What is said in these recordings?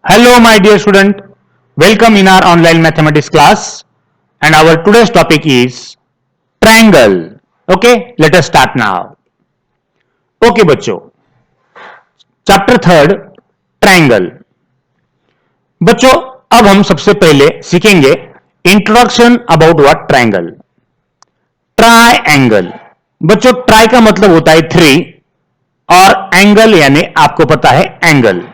Hello, my dear student. Welcome in our online mathematics class. And our today's topic is triangle. Okay, let us start now. Okay, बच्चों. Chapter third, triangle. बच्चों, अब हम सबसे पहले सीखेंगे introduction about what triangle. Triangle. बच्चों, try का मतलब होता है थ्री और एंगल यानी आपको पता है एंगल.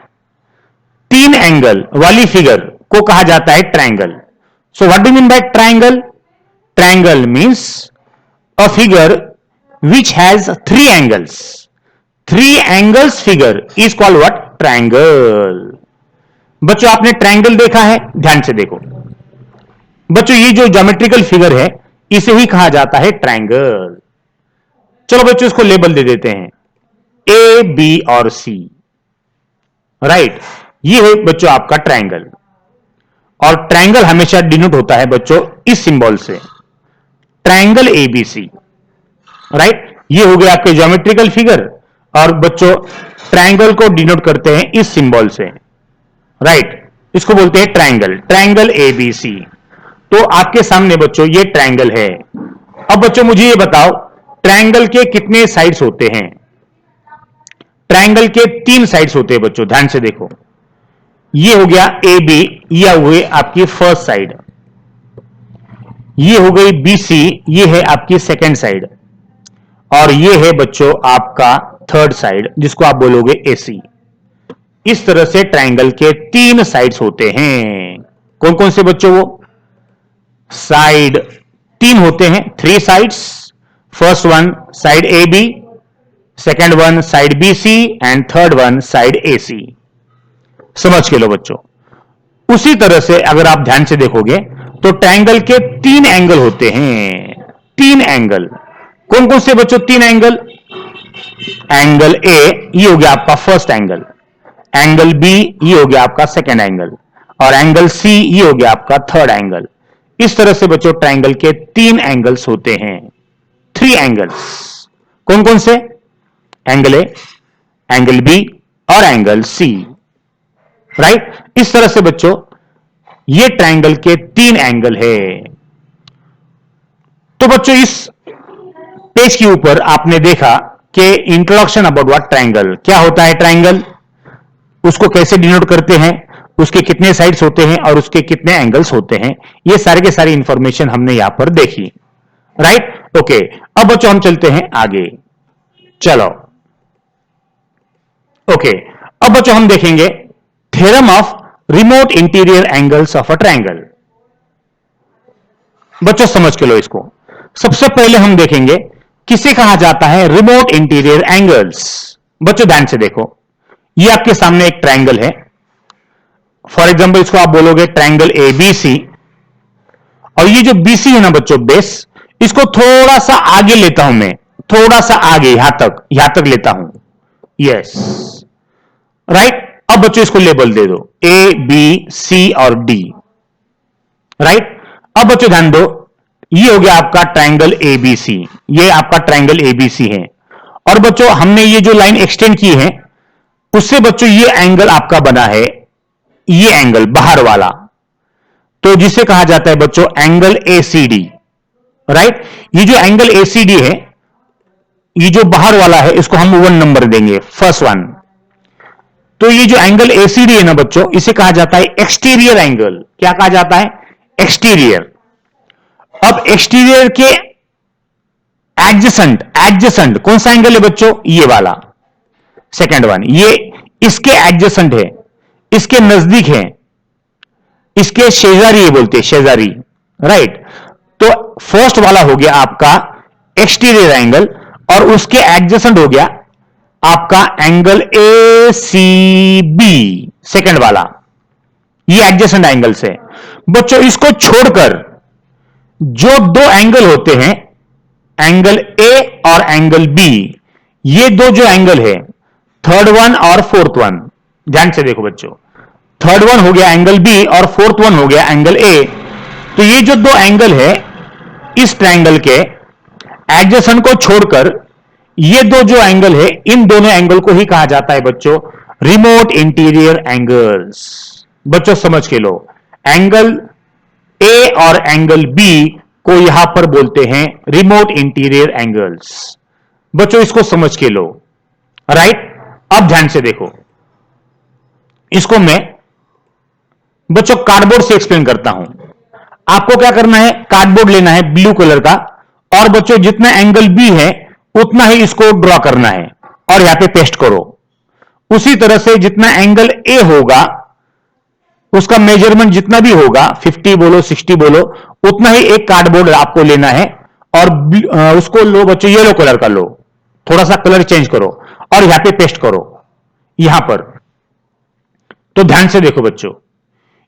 तीन एंगल वाली फिगर को कहा जाता है triangle. So what do mean by triangle? Triangle means a figure which has three angles. Three angles figure is called what? Triangle. बच्चों, आपने ट्रायंगल देखा है? ध्यान से देखो बच्चों, ये जो ज्योमेट्रिकल फिगर है इसे ही कहा जाता है ट्रायंगल. चलो बच्चों, इसको लेबल दे देते हैं ए, बी और सी. राइट, ये है बच्चों आपका ट्रायंगल. और ट्रायंगल हमेशा डिनोट होता है बच्चों इस सिंबल से, ट्रायंगल एबीसी. राइट, ये हो गया आपके ज्योमेट्रिकल फिगर और बच्चों ट्रायंगल को डिनोट करते हैं इस सिंबल से. राइट, इसको बोलते हैं ट्रायंगल, ट्रायंगल एबीसी. तो आपके सामने बच्चों ये ट्रायंगल है. अब बच्चों मुझे ये बताओ, ट्रायंगल के कितने साइड्स होते हैं? ट्रायंगल के तीन साइड्स होते हैं बच्चों. ध्यान से देखो, ये हो गया ए बी, ये हुए आपकी फर्स्ट साइड. ये हो गई बी सी, ये है आपकी सेकेंड साइड. और ये है बच्चों आपका थर्ड साइड जिसको आप बोलोगे एसी. इस तरह से ट्रायंगल के तीन साइड्स होते हैं. कौन कौन से बच्चों? वो साइड तीन होते हैं, three sides. First one side A B, second one side B C and third one side A C. समझ के लो बच्चों. उसी तरह से अगर आप ध्यान से देखोगे तो ट्रायंगल के तीन एंगल होते हैं. तीन एंगल कौन कौन से बच्चों? तीन एंगल. एंगल ए, ये हो गया आपका फर्स्ट एंगल. एंगल बी, ये हो गया आपका सेकेंड एंगल. और एंगल सी, ये हो गया आपका थर्ड एंगल. इस तरह से बच्चों ट्रायंगल के तीन एंगल्स होते हैं. Three angles. कौन कौन से? एंगल ए, एंगल बी और एंगल सी. राइट, इस तरह से बच्चों ये ट्रायंगल के तीन एंगल है. तो बच्चों इस पेज के ऊपर आपने देखा कि इंट्रोडक्शन अबाउट व्हाट ट्रायंगल, क्या होता है ट्रायंगल, उसको कैसे डिनोट करते हैं, उसके कितने साइड्स होते हैं और उसके कितने एंगल्स होते हैं. ये सारे के सारी इंफॉर्मेशन हमने यहां पर देखी. Right, okay. अब बच्चों हम चलते हैं आगे. चलो, ओके. अब बच्चों हम देखेंगे theorem of remote interior angles of a triangle. बच्चों समझ के लो इसको. सबसे पहले हम देखेंगे किसे कहा जाता है रिमोट इंटीरियर एंगल्स. बच्चों ध्यान से देखो, ये आपके सामने एक ट्रायंगल है. फॉर एग्जांपल इसको आप बोलोगे ट्रायंगल ए बी सी. और ये जो बीसी है ना बच्चों बेस, इसको थोड़ा सा आगे लेता हूं मैं, थोड़ा सा आगे, यहां तक लेता हूं. Yes, right. अब बच्चों इसको लेबल दे दो ए बी सी और डी. राइट, अब बच्चों ध्यान दो, ये हो गया आपका ट्रायंगल एबीसी. ये आपका ट्रायंगल एबीसी है. और बच्चों हमने ये जो लाइन एक्सटेंड की है उससे बच्चों ये एंगल आपका बना है, ये एंगल बाहर वाला, तो जिसे कहा जाता है बच्चों एंगल एसीडी. राइट, ये जो एंगल एसीडी है, ये जो बाहर वाला है, इसको हम 1 नंबर देंगे, फर्स्ट वन. तो ये जो एंगल एसीडी है ना बच्चों, इसे कहा जाता है एक्सटीरियर एंगल. क्या कहा जाता है? एक्सटीरियर. अब एक्सटीरियर के एडजेसेंट, एडजेसेंट कौन सा एंगल है बच्चों? ये वाला, सेकंड वन. ये इसके एडजेसेंट है, इसके नजदीक है, इसके शेजारी है, बोलते हैं शेजारी. राइट, तो फर्स्ट वाला हो गया आपका एक्सटीरियर एंगल और उसके एडजेसेंट हो गया आपका angle A C B, second वाला. ये एडजेसेंट एंगल्स है. बच्चों इसको छोड़कर जो दो एंगल होते हैं, एंगल ए और एंगल बी, ये दो जो एंगल है, थर्ड वन और फोर्थ वन, ध्यान से देखो बच्चों, थर्ड वन हो गया एंगल बी और फोर्थ वन हो गया एंगल ए. तो ये जो दो एंगल है इस ट्रायंगल के एडजेसेंट को छोड़कर ये दो जो एंगल है, इन दोनों एंगल को ही कहा जाता है बच्चों रिमोट इंटीरियर एंगल्स. बच्चों समझ के लो, एंगल ए और एंगल बी को यहां पर बोलते हैं रिमोट इंटीरियर एंगल्स। बच्चों इसको समझ के लो, राइट। अब ध्यान से देखो, इसको मैं बच्चों कार्डबोर्ड से एक्सप्लेन करता हूं। आपको क्या करना है, कार्डबोर्ड लेना है ब्लू कलर का, और बच्चों जितना एंगल बी है उतना ही इसको ड्रॉ करना है और यहां पे पेस्ट करो। उसी तरह से जितना एंगल ए होगा उसका मेजरमेंट जितना भी होगा, 50 बोलो 60 बोलो, उतना ही एक कार्डबोर्ड आपको लेना है और उसको लो बच्चों, येलो कलर का लो, थोड़ा सा कलर चेंज करो और यहां पे पेस्ट करो यहां पर। तो ध्यान से देखो बच्चों,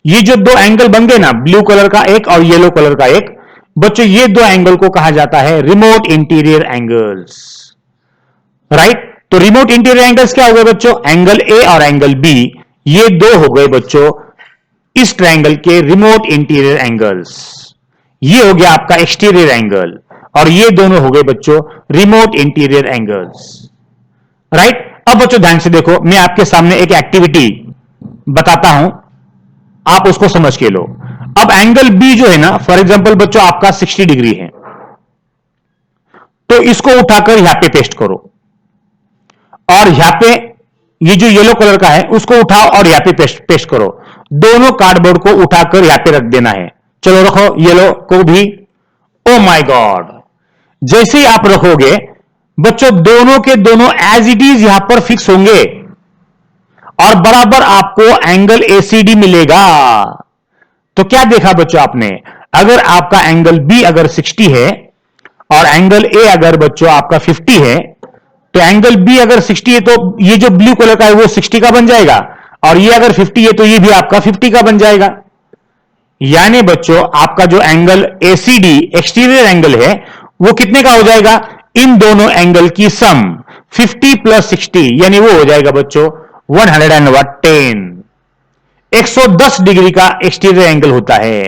ये जो दो एंगल बन गए ना, ब्लू कलर का एक और येलो कलर का एक, बच्चों ये दो एंगल को कहा जाता है रिमोट इंटीरियर एंगल्स, राइट। तो रिमोट इंटीरियर एंगल्स क्या हो गए बच्चों, एंगल ए और एंगल बी, ये दो हो गए बच्चों इस ट्रायंगल के रिमोट इंटीरियर एंगल्स। ये हो गया आपका एक्सटीरियर एंगल और ये दोनों हो गए बच्चों रिमोट इंटीरियर एंगल्स, राइट। अब बच्चों ध्यान से देखो, मैं आपके सामने एक एक्टिविटी बताता हूं, आप उसको समझ के लो। अब एंगल बी जो है ना, फॉर एग्जांपल बच्चों आपका 60 डिग्री है, तो इसको उठाकर यहां पे पेस्ट करो और यहां पे ये जो येलो कलर का है उसको उठाओ और यहां पे पेस्ट करो। दोनों कार्डबोर्ड को उठाकर यहां पे रख देना है। चलो रखो येलो को भी। ओ माय गॉड, जैसे ही आप रखोगे बच्चों दोनों के दोनों एज इट इज यहां पर फिक्स होंगे और बराबर आपको एंगल एसीडी मिलेगा। तो क्या देखा बच्चों आपने, अगर आपका एंगल बी अगर 60 है और एंगल ए अगर बच्चों आपका 50 है, तो एंगल बी अगर 60 है तो ये जो ब्लू कलर का है वो 60 का बन जाएगा, और ये अगर 50 है तो ये भी आपका 50 का बन जाएगा। यानी बच्चों आपका जो एंगल एसीडी एक्सटीरियर एंगल है वो कितने का हो जाएगा, इन दोनों एंगल की सम 50 प्लस 60, यानी वो हो जाएगा बच्चों 110। 110 डिग्री का एक्सटीरियर एंगल होता है।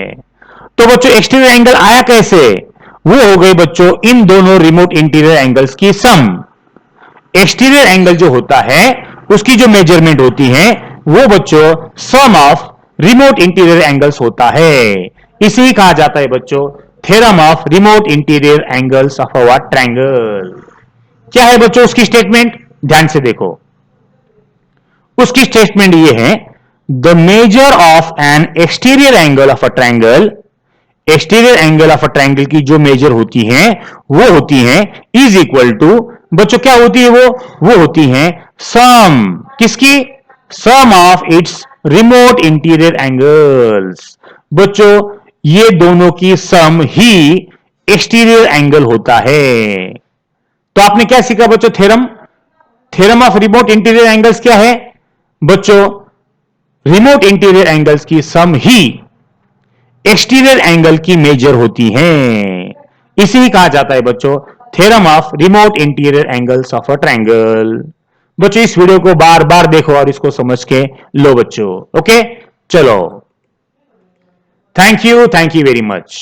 तो बच्चों एक्सटीरियर एंगल आया कैसे, वो हो गए बच्चों इन दोनों रिमोट इंटीरियर एंगल्स की सम। एक्सटीरियर एंगल जो होता है उसकी जो मेजरमेंट होती है वो बच्चों सम ऑफ रिमोट इंटीरियर एंगल्स होता है। इसी कहा जाता है बच्चों theorem of remote interior angles of our triangle. क्या है बच्चों उसकी स्टेटमेंट, ध्यान से देखो। उसकी स्टेटमेंट ये है, the measure of N exterior angle of a triangle, exterior angle of a triangle की जो मेजर होती हैं वो होती हैं इज इक्वल टू, बच्चों क्या होती है वो होती हैं सम, किसकी, sum of its remote interior angles. बच्चों ये दोनों की सम ही एक्सटीरियर एंगल होता है। तो आपने क्या सीखा बच्चों, theorem, theorem of remote interior angles क्या है बच्चों, रिमोट इंटीरियर एंगल्स की सम ही एक्सटीरियर एंगल की मेजर होती हैं। इसी कहा जाता है बच्चों theorem of remote interior angles of a triangle. बच्चों इस वीडियो को बार बार देखो और इसको समझ के लो बच्चों। ओके चलो, थैंक यू वेरी मच।